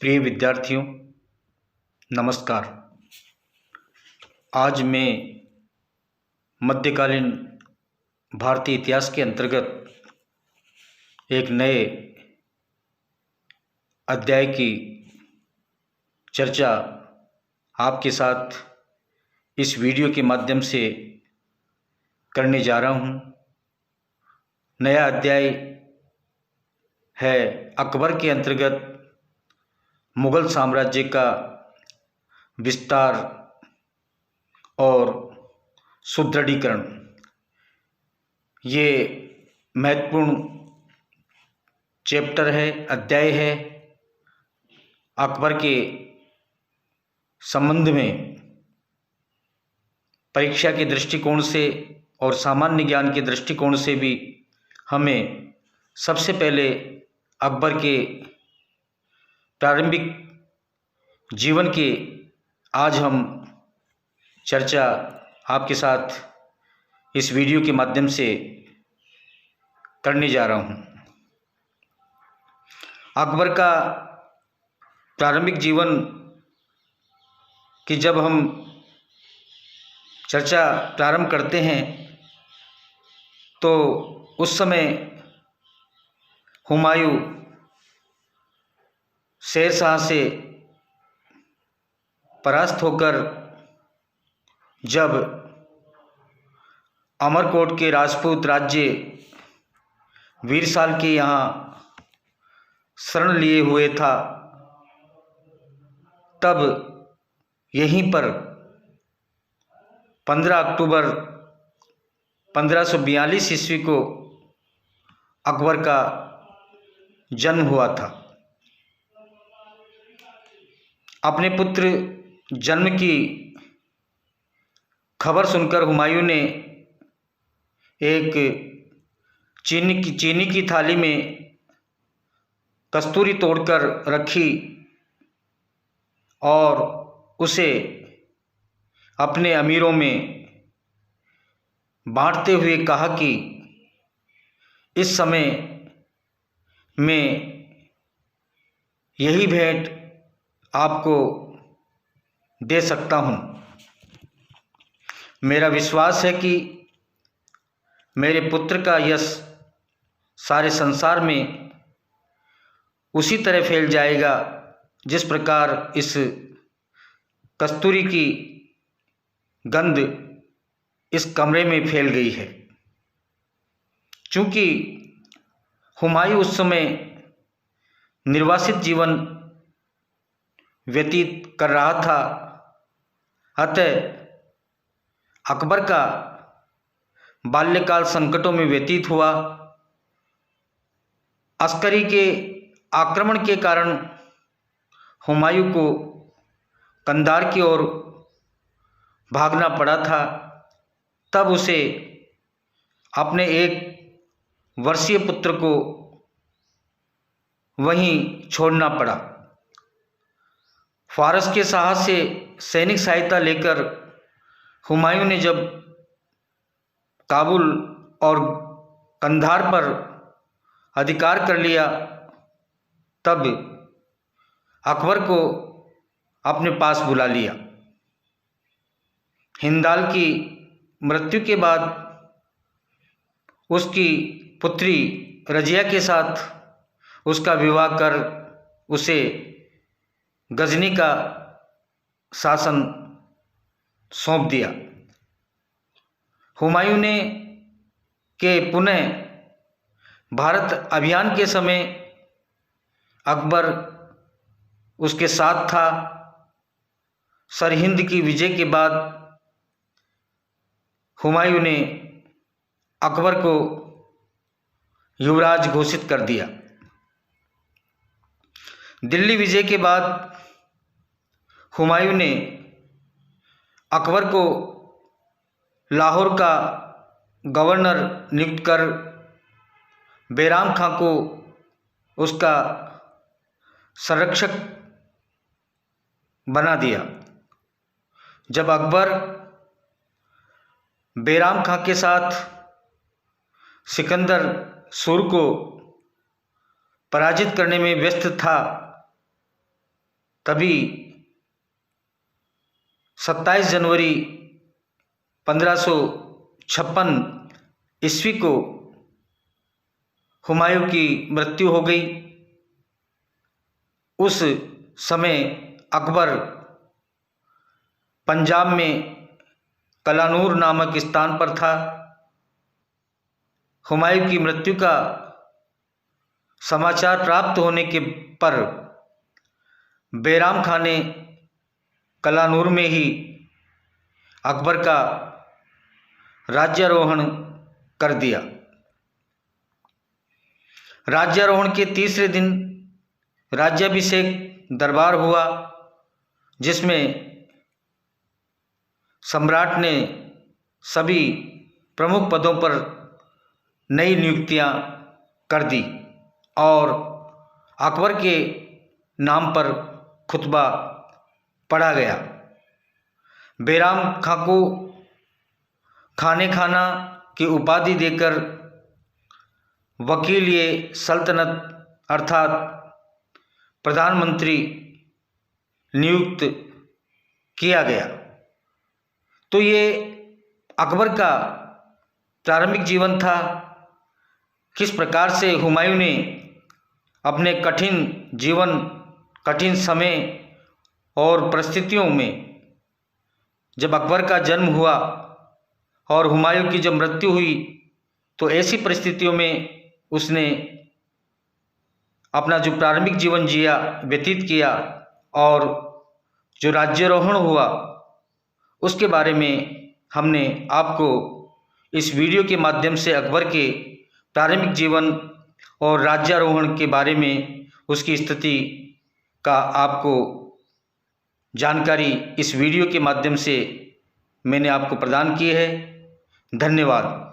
प्रिय विद्यार्थियों, नमस्कार। आज मैं मध्यकालीन भारतीय इतिहास के अंतर्गत एक नए अध्याय की चर्चा आपके साथ इस वीडियो के माध्यम से करने जा रहा हूँ। नया अध्याय है अकबर के अंतर्गत मुग़ल साम्राज्य का विस्तार और सुदृढ़ीकरण। ये महत्वपूर्ण चैप्टर है, अध्याय है। अकबर के संबंध में परीक्षा के दृष्टिकोण से और सामान्य ज्ञान के दृष्टिकोण से भी हमें सबसे पहले अकबर के प्रारंभिक जीवन की आज हम चर्चा आपके साथ इस वीडियो के माध्यम से करने जा रहा हूँ। अकबर का प्रारंभिक जीवन की जब हम चर्चा प्रारंभ करते हैं तो उस समय हुमायूं शेर शाह से परास्त होकर जब अमरकोट के राजपूत राज्य वीरसाल के यहाँ शरण लिए हुए था, तब यहीं पर 15 अक्टूबर 1542 ईस्वी को अकबर का जन्म हुआ था। अपने पुत्र जन्म की खबर सुनकर हुमायूं ने एक चीनी की थाली में कस्तूरी तोड़कर रखी और उसे अपने अमीरों में बांटते हुए कहा कि इस समय मैं यही भेंट आपको दे सकता हूँ। मेरा विश्वास है कि मेरे पुत्र का यश सारे संसार में उसी तरह फैल जाएगा जिस प्रकार इस कस्तूरी की गंध इस कमरे में फैल गई है। चूँकि हुमायूं उस समय निर्वासित जीवन व्यतीत कर रहा था, अतः अकबर का बाल्यकाल संकटों में व्यतीत हुआ। अस्करी के आक्रमण के कारण हुमायूं को कंधार की ओर भागना पड़ा था। तब उसे अपने 1 वर्षीय पुत्र को वहीं छोड़ना पड़ा। फारस के शाह से सैनिक सहायता लेकर हुमायूं ने जब काबुल और कंधार पर अधिकार कर लिया, तब अकबर को अपने पास बुला लिया। हिंदाल की मृत्यु के बाद उसकी पुत्री रजिया के साथ उसका विवाह कर उसे गजनी का शासन सौंप दिया। हुमायूं ने के पुनः भारत अभियान के समय अकबर उसके साथ था। सरहिंद की विजय के बाद हुमायूं ने अकबर को युवराज घोषित कर दिया। दिल्ली विजय के बाद हुमायूं ने अकबर को लाहौर का गवर्नर नियुक्त कर बैराम खां को उसका संरक्षक बना दिया। जब अकबर बैराम खां के साथ सिकंदर सूर को पराजित करने में व्यस्त था, तभी 27 जनवरी 1556 ईस्वी को हुमायूं की मृत्यु हो गई। उस समय अकबर पंजाब में कलानूर नामक स्थान पर था। हुमायूं की मृत्यु का समाचार प्राप्त होने के पर बैराम खां ने कलानूर में ही अकबर का राज्यारोहण कर दिया। राज्यारोहण के तीसरे दिन राज्याभिषेक दरबार हुआ, जिसमें सम्राट ने सभी प्रमुख पदों पर नई नियुक्तियां कर दी और अकबर के नाम पर खुतबा पढ़ा गया। बैराम खां को खाने खाना की उपाधि देकर वकील-ए सल्तनत अर्थात प्रधानमंत्री नियुक्त किया गया। तो ये अकबर का प्रारंभिक जीवन था। किस प्रकार से हुमायूं ने अपने कठिन जीवन, कठिन समय और परिस्थितियों में, जब अकबर का जन्म हुआ और हुमायूं की जब मृत्यु हुई, तो ऐसी परिस्थितियों में उसने अपना जो प्रारंभिक जीवन जिया, व्यतीत किया और जो राज्यारोहण हुआ उसके बारे में हमने आपको इस वीडियो के माध्यम से अकबर के प्रारंभिक जीवन और राज्यारोहण के बारे में उसकी स्थिति का आपको जानकारी इस वीडियो के माध्यम से मैंने आपको प्रदान की है। धन्यवाद।